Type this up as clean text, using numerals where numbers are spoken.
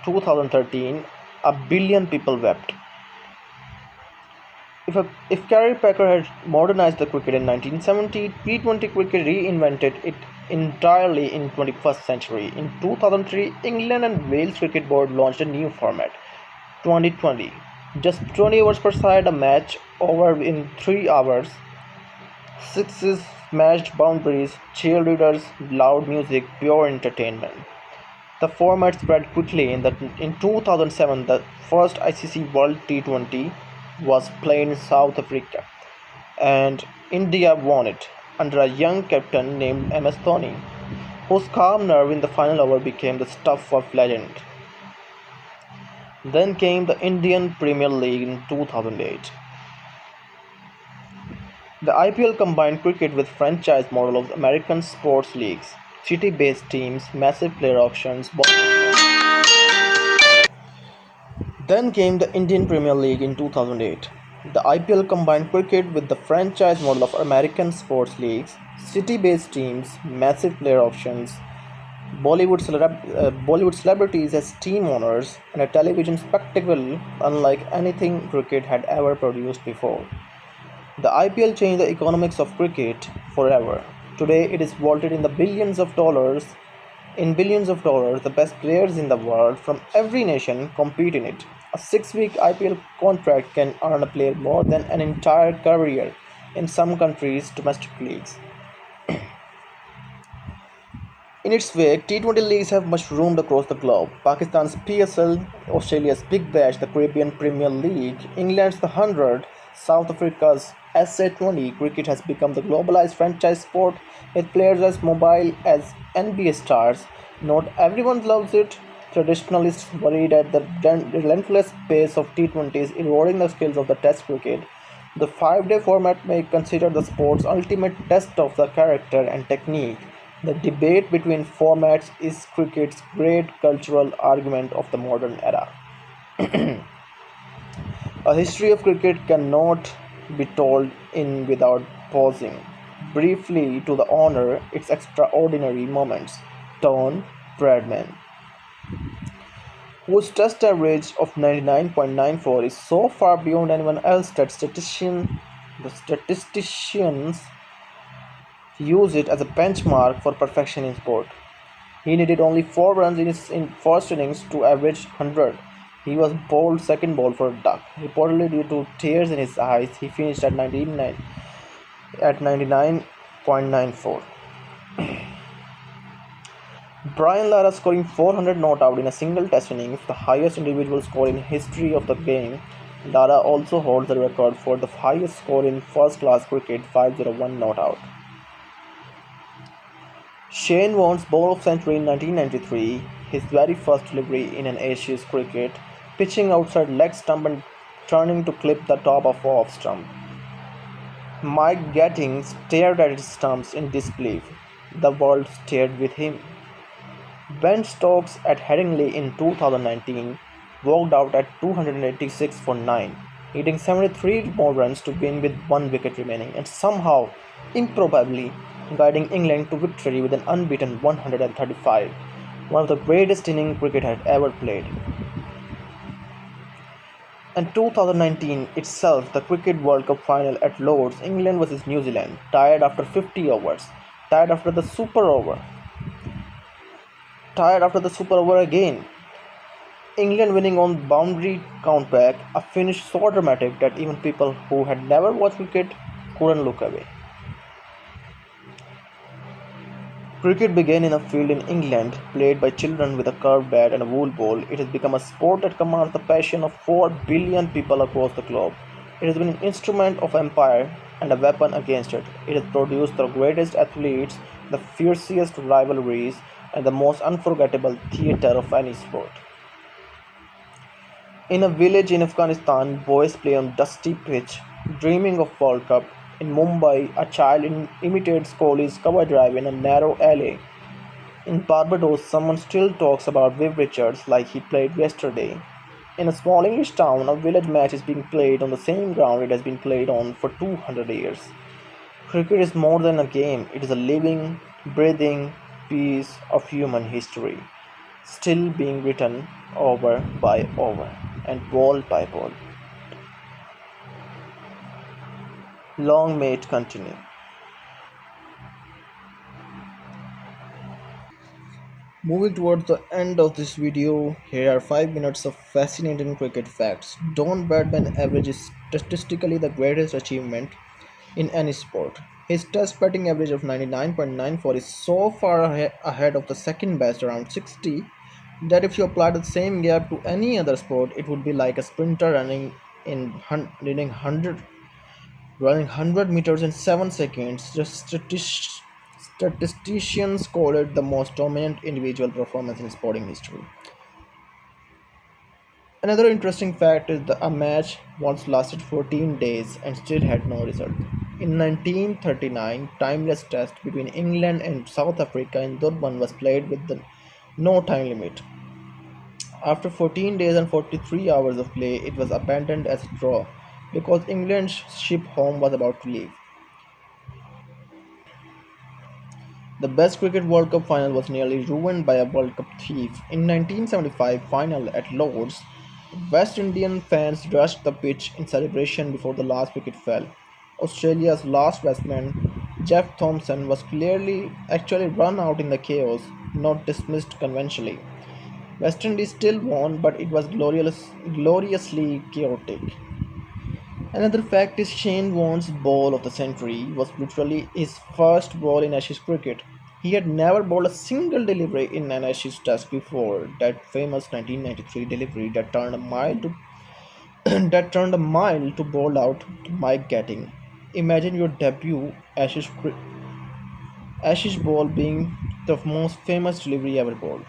2013, a billion people wept. If Gary Packer had modernized the cricket in 1970, T20 cricket reinvented it entirely in 21st century. In 2003, England and Wales Cricket Board launched a new format, 2020. Just 20 overs per side, a match over in 3 hours, sixes, smashed boundaries, cheerleaders, loud music, pure entertainment. The format spread quickly. In 2007, the first ICC World T20 was played in South Africa, and India won it under a young captain named MS Dhoni, whose calm nerve in the final over became the stuff of legend. Then came the Indian Premier League in 2008. The IPL combined cricket with franchise model of American sports leagues, city-based teams, massive player auctions. Then came the Indian Premier League in 2008. The IPL combined cricket with the franchise model of American sports leagues, city-based teams, massive player auctions, Bollywood celebrities as team owners, and a television spectacle unlike anything cricket had ever produced before. The IPL changed the economics of cricket forever. Today it is vaulted in the billions of dollars. In billions of dollars, the best players in the world from every nation compete in it. A 6-week IPL contract can earn a player more than an entire career in some countries' domestic leagues. In its wake, T20 leagues have mushroomed across the globe. Pakistan's PSL, Australia's Big Bash, the Caribbean Premier League, England's The 100, South Africa's SA20. Cricket has become the globalized franchise sport with players as mobile as NBA stars. Not everyone loves it. Traditionalists worried at the relentless pace of T20 is eroding the skills of the Test cricket. The 5-day format may consider the sport's ultimate test of the character and technique. The debate between formats is cricket's great cultural argument of the modern era. A history of cricket cannot be told in without pausing briefly to honor its extraordinary moments. Don Bradman, whose test average of 99.94 is so far beyond anyone else that the statisticians use it as a benchmark for perfection in sport. He needed only 4 runs in his first innings to average 100. He was bowled second ball for a duck. Reportedly due to tears in his eyes, he finished at 99.94. Brian Lara scoring 400 not out in a single test innings, the highest individual score in history of the game. Lara also holds the record for the highest score in first-class cricket, 501 not out. Shane Warne's ball of century in 1993, his very first delivery in an Ashes cricket, pitching outside leg stump and turning to clip the top of off stump. Mike Gatting stared at his stumps in disbelief. The world stared with him. Ben Stokes at Headingley in 2019 walked out at 286 for 9, needing 73 more runs to win with 1 wicket remaining, and somehow, improbably, guiding England to victory with an unbeaten 135, one of the greatest innings cricket had ever played. In 2019 itself, the Cricket World Cup final at Lord's, England vs New Zealand, tied after 50 overs, tied after the super over again. England winning on boundary countback, a finish so dramatic that even people who had never watched cricket couldn't look away. Cricket began in a field in England, played by children with a curved bat and a wool ball. It has become a sport that commands the passion of 4 billion people across the globe. It has been an instrument of empire and a weapon against it. It has produced the greatest athletes, the fiercest rivalries, and the most unforgettable theatre of any sport. In a village in Afghanistan, boys play on dusty pitch, dreaming of World Cup. In Mumbai, a child imitates Kohli's cover drive in a narrow alley. In Barbados, someone still talks about Viv Richards like he played yesterday. In a small English town, a village match is being played on the same ground it has been played on for 200 years. Cricket is more than a game, it is a living, breathing piece of human history. still being written over by over and ball by ball. Long may it continue. Moving towards the end of this video, here are 5 minutes of fascinating cricket facts. Don Bradman average is statistically the greatest achievement in any sport. His test batting average of 99.94 is so far ahead of the second best around 60 that if you apply the same gap to any other sport, it would be like a sprinter running 100 meters in 7 seconds. The statisticians call it the most dominant individual performance in sporting history. Another interesting fact is that a match once lasted 14 days and still had no result. In 1939, timeless test between England and South Africa in Durban was played with no time limit. After 14 days and 43 hours of play, it was abandoned as a draw because England's ship home was about to leave. The best cricket World Cup final was nearly ruined by a World Cup thief. In 1975 final at Lord's, West Indian fans rushed the pitch in celebration before the last wicket fell. Australia's last batsman, Jeff Thomson, was clearly actually run out in the chaos, not dismissed conventionally. West Indies still won, but it was gloriously chaotic. Another fact is Shane Warne's ball of the century was literally his first ball in Ashes cricket. He had never bowled a single delivery in an Ashes test before that famous 1993 delivery that turned a mile to that turned a mile to bowl out to Mike Gatting. Imagine your debut Ashes ball being the most famous delivery ever bowled.